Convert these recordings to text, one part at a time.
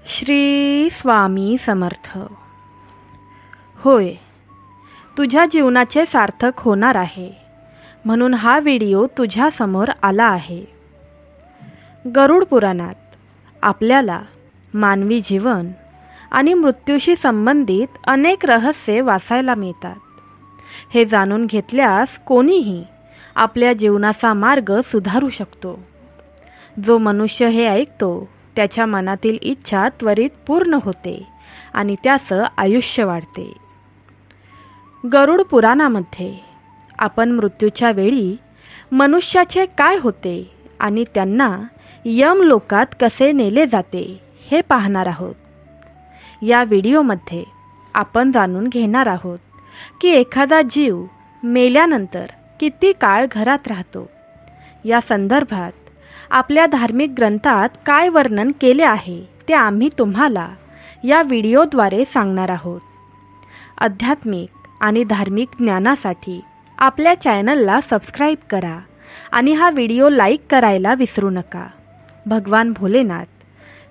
श्री स्वामी समर्थ. होय, तुझ्या जीवनाचे सार्थक होणार आहे म्हणून हा व्हिडिओ तुझ्यासमोर आला आहे. गरुड पुराणात आपल्याला मानवी जीवन आणि मृत्यूशी संबंधित अनेक रहस्ये वाचायला मिळतात. हे जाणून घेतल्यास कोणीही आपल्या जीवनाचा मार्ग सुधारू शकतो. जो मनुष्य हे ऐकतो त्याच्या मनातील इच्छा त्वरित पूर्ण होते आणि त्याचं आयुष्य वाढते. गरुड पुराणामध्ये आपण मृत्यूच्या वेळी मनुष्याचे काय होते आणि त्यांना यमलोकात कसे नेले जाते हे पाहणार आहोत. या व्हिडिओमध्ये आपण जाणून घेणार आहोत की एखादा जीव मेल्यानंतर किती काळ घरात राहतो. या संदर्भात आपल्या धार्मिक ग्रंथात काय वर्णन केले आहे ते आम्ही तुम्हाला या व्हिडिओद्वारे सांगणार आहोत. आध्यात्मिक आणि धार्मिक ज्ञानासाठी आपल्या चॅनलला सबस्क्राईब करा आणि हा व्हिडिओ लाईक करायला विसरू नका. भगवान भोलेनाथ,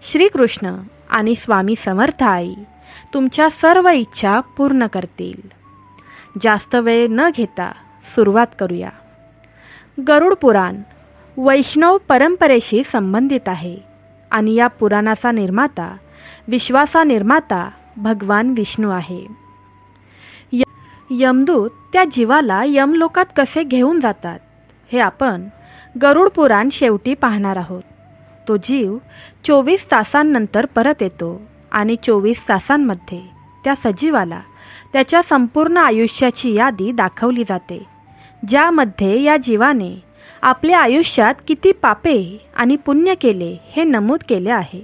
श्रीकृष्ण आणि स्वामी समर्थ आई तुमच्या सर्व इच्छा पूर्ण करतील. जास्त वेळ न घेता सुरुवात करूया. गरुड पुराण वैष्णव परंपरेशी संबंधित आहे आणि या पुराणाचा निर्माता, विश्वाचा निर्माता भगवान विष्णू आहे. यमदूत त्या जीवाला यमलोकात कसे घेऊन जातात हे आपण गरुड पुराण शेवटी पाहणार आहोत. तो जीव 24 तासांनंतर परत येतो आणि 24 तासांमध्ये त्या सजीवाला त्याच्या संपूर्ण आयुष्याची यादी दाखवली जाते, ज्यामध्ये या जीवाने आपल्या आयुष्यात किती पापे आणि पुण्य केले हे नमूद केले आहे.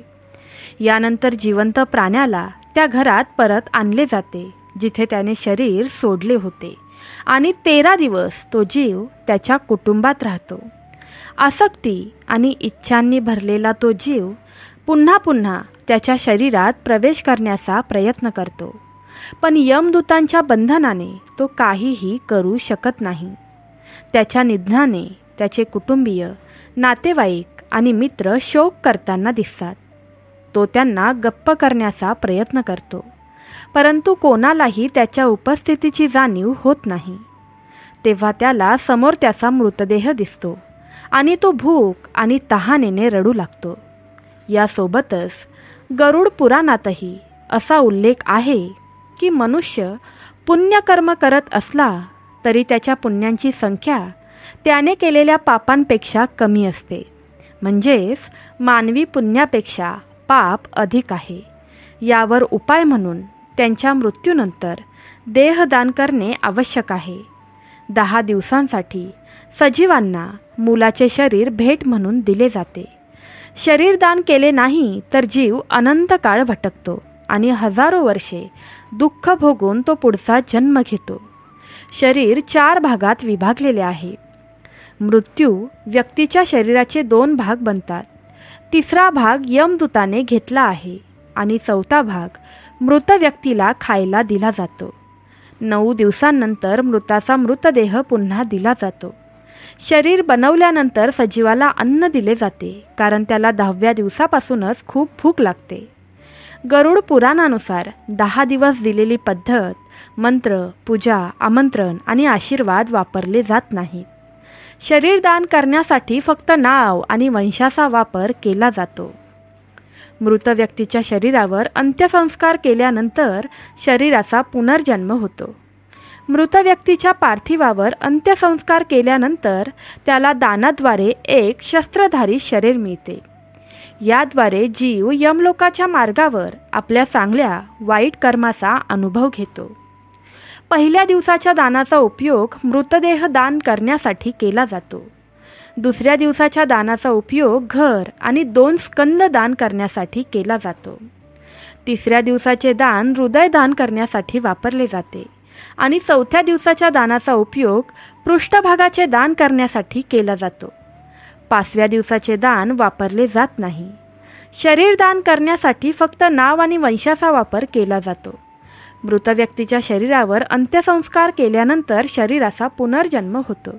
यानंतर जिवंत प्राण्याला त्या घरात परत आणले जाते जिथे त्याने शरीर सोडले होते आणि 13 दिवस तो जीव त्याच्या कुटुंबात राहतो. आसक्ती आणि इच्छांनी भरलेला तो जीव पुन्हा पुन्हा त्याच्या शरीरात प्रवेश करण्याचा प्रयत्न करतो, पण यमदूतांच्या बंधनाने तो काहीही करू शकत नाही. त्याच्या निधनाने त्याचे कुटुंबीय, नातेवाईक आणि मित्र शोक करताना दिसतात. तो त्यांना गप्प करण्याचा प्रयत्न करतो, परंतु कोणालाही त्याच्या उपस्थितीची जाणीव होत नाही. तेव्हा त्याला समोर त्याचा मृतदेह दिसतो आणि तो भूक आणि तहानेने रडू लागतो. यासोबतच गरुड पुराणातही असा उल्लेख आहे की मनुष्य पुण्यकर्म करत असला तरी त्याच्या पुण्यांची संख्या त्याने केलेल्या पापांपेक्षा कमी असते. म्हणजेच मानवी पुण्यापेक्षा पाप अधिक आहे. यावर उपाय म्हणून त्यांच्या मृत्यूनंतर देहदान करणे आवश्यक आहे. 10 दिवसांसाठी सजीवांना मुलाचे शरीर भेट म्हणून दिले जाते. शरीरदान केले नाही तर जीव अनंत काळ भटकतो आणि हजारो वर्षे दुःख भोगून तो पुढचा जन्म घेतो. शरीर 4 भागात विभागलेले आहे. मृत्यू व्यक्तीच्या शरीराचे 2 भाग बनतात. 3रा भाग यमदूताने घेतला आहे आणि 4था भाग मृत व्यक्तीला खायला दिला जातो. 9 दिवसांनंतर मृताचा मृतदेह पुन्हा दिला जातो. शरीर बनवल्यानंतर सजीवाला अन्न दिले जाते, कारण त्याला 10व्या दिवसापासूनच खूप भूक लागते. गरुड पुराणानुसार 10 दिवस दिलेली पद्धत, मंत्र, पूजा, आमंत्रण आणि आशीर्वाद वापरले जात नाहीत. शरीरदान करण्यासाठी फक्त नाव आणि वंशाचा वापर केला जातो. मृत व्यक्तीच्या शरीरावर अंत्यसंस्कार केल्यानंतर शरीराचा पुनर्जन्म होतो. मृत व्यक्तीच्या पार्थिवावर अंत्यसंस्कार केल्यानंतर त्याला दानाद्वारे एक शस्त्रधारी शरीर मिळते. याद्वारे जीव यमलोकाच्या मार्गावर आपल्या चांगल्या वाईट कर्माचा अनुभव घेतो. पहिल्या दिवसाच्या दानाचा उपयोग मृतदेह दान करण्यासाठी केला जातो. 2ऱ्या दिवसाच्या दानाचा उपयोग घर आणि 2 स्कंद दान करण्यासाठी केला जातो. 3ऱ्या दिवसाचे दान हृदयदान करण्यासाठी वापरले जाते आणि 4थ्या दिवसाच्या दानाचा उपयोग पृष्ठभागाचे दान करण्यासाठी केला जातो. 5व्या दिवसाचे दान वापरले जात नाही. शरीरदान करण्यासाठी फक्त नाव आणि वंशाचा वापर केला जातो. मृत व्यक्तीच्या शरीरावर अंत्यसंस्कार केल्यानंतर शरीराचा पुनर्जन्म होतो.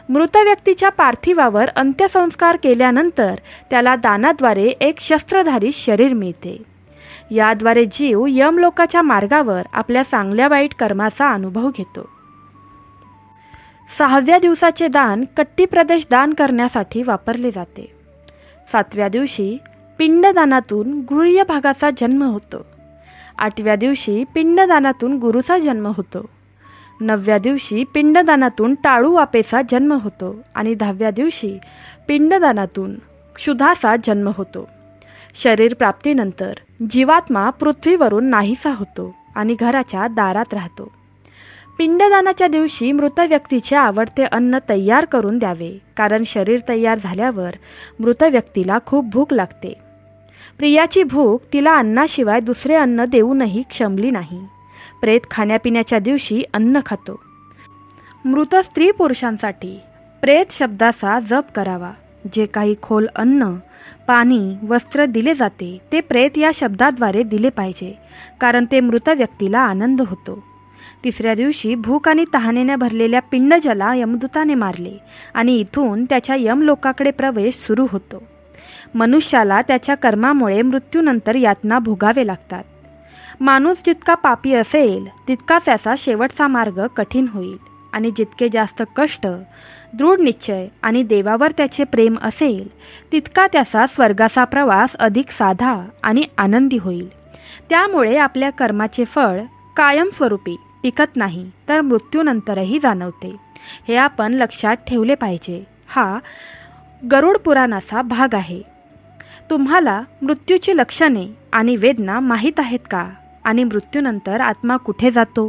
मृत व्यक्तीच्या पार्थिवावर अंत्यसंस्कार केल्यानंतर त्याला दानाद्वारे एक शस्त्रधारी शरीर मिळते. याद्वारे जीव यमलोकाच्या मार्गावर आपल्या चांगल्या वाईट कर्माचा अनुभव घेतो. 6व्या दिवसाचे दान कट्टी प्रदेश दान करण्यासाठी वापरले जाते. 7व्या दिवशी पिंडदानातून गृह्य भागाचा जन्म होतो. 8व्या दिवशी पिंडदानातून गुरुचा जन्म होतो. 9व्या दिवशी पिंडदानातून टाळू वापेचा जन्म होतो आणि 10व्या दिवशी पिंडदानातून क्षुधाचा जन्म होतो. शरीर प्राप्तीनंतर जीवात्मा पृथ्वीवरून नाहीसा होतो आणि घराच्या दारात राहतो. पिंडदानाच्या दिवशी मृत व्यक्तीचे आवडते अन्न तयार करून द्यावे, कारण शरीर तयार झाल्यावर मृत व्यक्तीला खूप भूक लागते. प्रियाची भूक तिला अन्नाशिवाय दुसरे अन्न देऊनही क्षमली नाही. प्रेत खाण्यापिण्याच्या दिवशी अन्न खातो. मृत स्त्री पुरुषांसाठी प्रेत शब्दाचा जप करावा. जे काही खोल अन्न, पाणी, वस्त्र दिले जाते ते प्रेत या शब्दाद्वारे दिले पाहिजे, कारण ते मृत व्यक्तीला आनंद होतो. 3ऱ्या दिवशी भूक आणि तहानेने भरलेल्या पिंडजाला यमदूताने मारले आणि इथून त्याच्या यमलोकाकडे प्रवेश सुरू होतो. मनुष्याला त्याच्या कर्मामुळे मृत्यूनंतर यातना भोगावे लागतात. माणूस जितका पापी असेल तितका त्याचा शेवटचा मार्ग कठीण होईल आणि जितके जास्त कष्ट, दृढ निश्चय आणि देवावर त्याचे प्रेम असेल तितका त्याचा स्वर्गाचा प्रवास अधिक साधा आणि आनंदी होईल. त्यामुळे आपल्या कर्माचे फळ कायमस्वरूपी टिकत नाही, तर मृत्यूनंतरही जाणवते. हे आपण लक्षात ठेवले पाहिजे. हा गरुड पुराणाचा भाग आहे. तुम्हाला मृत्यूची लक्षणे आणि वेदना माहीत आहेत का? आणि मृत्यूनंतर आत्मा कुठे जातो?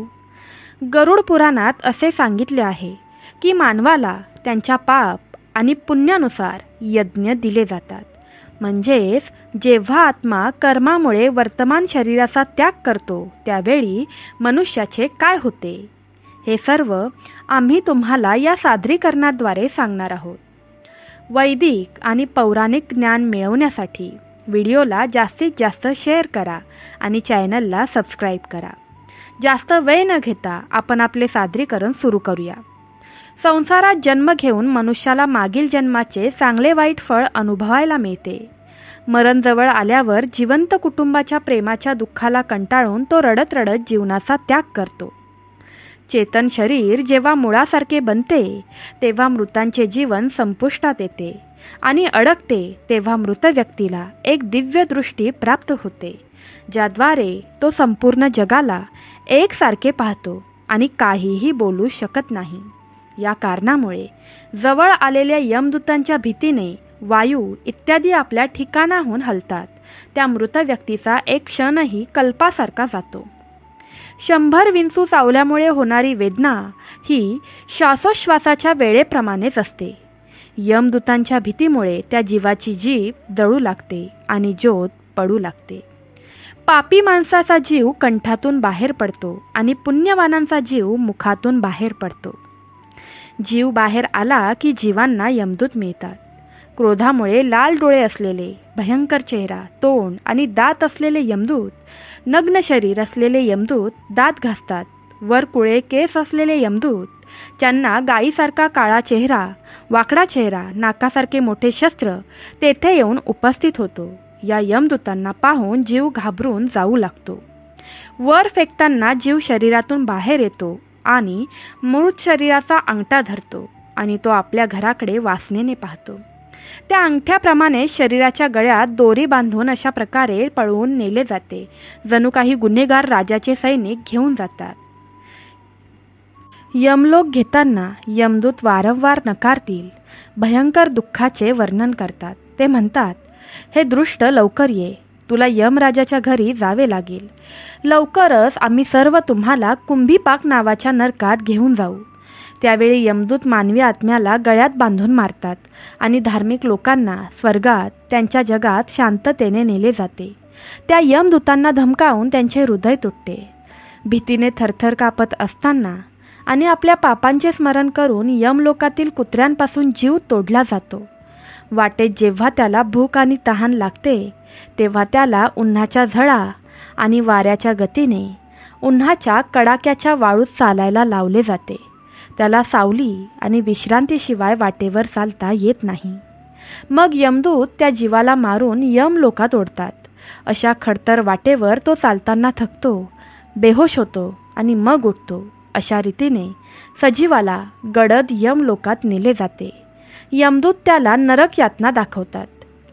गरुड पुराणात असे सांगितले आहे की मानवाला त्यांच्या पाप आणि पुण्यानुसार यज्ञ दिले जातात. म्हणजेच जेव्हा आत्मा कर्मामुळे वर्तमान शरीराचा त्याग करतो त्यावेळी मनुष्याचे काय होते हे सर्व आम्ही तुम्हाला या सादरीकरणाद्वारे सांगणार आहोत. वैदिक आणि पौराणिक ज्ञान मिळवण्यासाठी व्हिडिओला जास्तीत जास्त शेअर करा आणि चॅनलला सबस्क्राईब करा. जास्त वेळ न घेता आपण आपले सादरीकरण सुरू करूया. संसारात जन्म घेऊन मनुष्याला मागील जन्माचे चांगले वाईट फळ अनुभवायला मिळते. मरण जवळ आल्यावर जिवंत कुटुंबाच्या प्रेमाच्या दुःखाला कंटाळून तो रडत रडत जीवनाचा त्याग करतो. चेतन शरीर जेव्हा मुळासारखे बनते तेव्हा मृतांचे जीवन संपुष्टात येते आणि अडकते तेव्हा मृत व्यक्तीला एक दिव्य दृष्टी प्राप्त होते, ज्याद्वारे तो संपूर्ण जगाला एकसारखे पाहतो आणि काहीही बोलू शकत नाही. या कारणामुळे जवळ आलेल्या यमदूतांच्या भीतीने वायू इत्यादी आपल्या ठिकाणाहून हलतात. त्या मृत व्यक्तीचा एक क्षणही कल्पासारखा जातो. 100 विंचू चावल्यामुळे होणारी वेदना ही श्वासोश्वासाच्या वेळेप्रमाणेच असते. यमदूतांच्या भीतीमुळे त्या जीवाची जीभ जळू लागते आणि ज्योत पडू लागते. पापी माणसाचा जीव कंठातून बाहेर पडतो आणि पुण्यवानांचा जीव मुखातून बाहेर पडतो. जीव बाहेर आला की जीवांना यमदूत मिळतात. क्रोधामुळे लाल डोळे असलेले, भयंकर चेहरा, तोंड आणि दात असलेले यमदूत, नग्न शरीर असलेले यमदूत दात घासतात. वर कुळे केस असलेले यमदूत, ज्यांना गायीसारखा काळा चेहरा, वाकडा चेहरा, नाकासारखे मोठे शस्त्र तेथे येऊन उपस्थित होतो. या यमदूतांना पाहून जीव घाबरून जाऊ लागतो. वर फेकताना जीव शरीरातून बाहेर येतो आणि मृत शरीराचा अंगठा धरतो आणि तो आपल्या घराकडे वासनेने पाहतो. त्या अंगठ्याप्रमाणे शरीराच्या गळ्यात दोरी बांधून अशा प्रकारे पळवून नेले जाते, जणू काही गुन्हेगार राजाचे सैनिक घेऊन जातात. यमलोक घेताना यमदूत वारंवार नकारतील भयंकर दुःखाचे वर्णन करतात. ते म्हणतात, हे दृष्ट लवकर ये, तुला यमराजाच्या घरी जावे लागेल. लवकरच आम्ही सर्व तुम्हाला कुंभीपाक नावाच्या नरकात घेऊन जाऊ. त्यावेळी यमदूत मानवी आत्म्याला गळ्यात बांधून मारतात आणि धार्मिक लोकांना स्वर्गात त्यांच्या जगात शांततेने नेले जाते. त्या यमदूतांना धमकावून त्यांचे हृदय तुटते. भीतीने थरथर कापत असताना आणि आपल्या पापांचे स्मरण करून यमलोकातील कुत्र्यांपासून जीव तोडला जातो. वाटेत जेव्हा त्याला भूक आणि तहान लागते तेव्हा त्याला उन्हाच्या झळा आणि वाऱ्याच्या गतीने उन्हाच्या कडाक्याच्या वाळूत चालायला लावले जाते. त्याला सावली आणि विश्रांतीशिवाय वाटेवर चालता येत नाही. मग यमदूत त्या जीवाला मारून यमलोकात ओढतात अशा खडतर वाटेवर तो चालताना थकतो, बेहोश होतो आणि मग उठतो. अशा रीतीने सजीवाला गडद यमलोकात नेले जाते. यमदूत त्याला नरक यातना दाखवतात.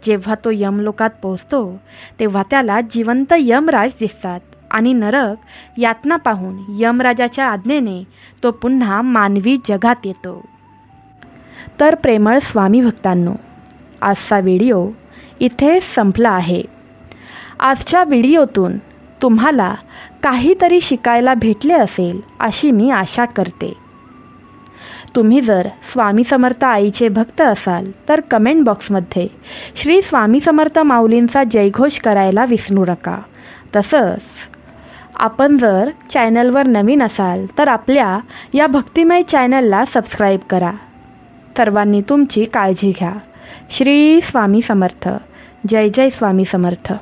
जेव्हा तो यमलोकात पोहोचतो तेव्हा त्याला जिवंत यमराज दिसतात आणि नरक यातना पाहून यमराजाच्या आज्ञेने तो पुन्हा मानवी जगात येतो. तर प्रेमळ स्वामी भक्तांनो, आजचा व्हिडिओ इथेच संपला आहे. आजच्या व्हिडिओतून तुम्हाला काहीतरी शिकायला भेटले असेल अशी मी आशा करते. तुम्ही जर स्वामी समर्थ आईचे भक्त असाल तर कमेंट बॉक्समध्ये श्री स्वामी समर्थ माऊलींचा जयघोष करायला विसरू नका. तसंच आपण जर चॅनलवर नवीन असाल तर आपल्या या भक्तिमय चॅनलला सबस्क्राईब करा. सर्वांनी तुमची काळजी घ्या. श्री स्वामी समर्थ. जय जय स्वामी समर्थ.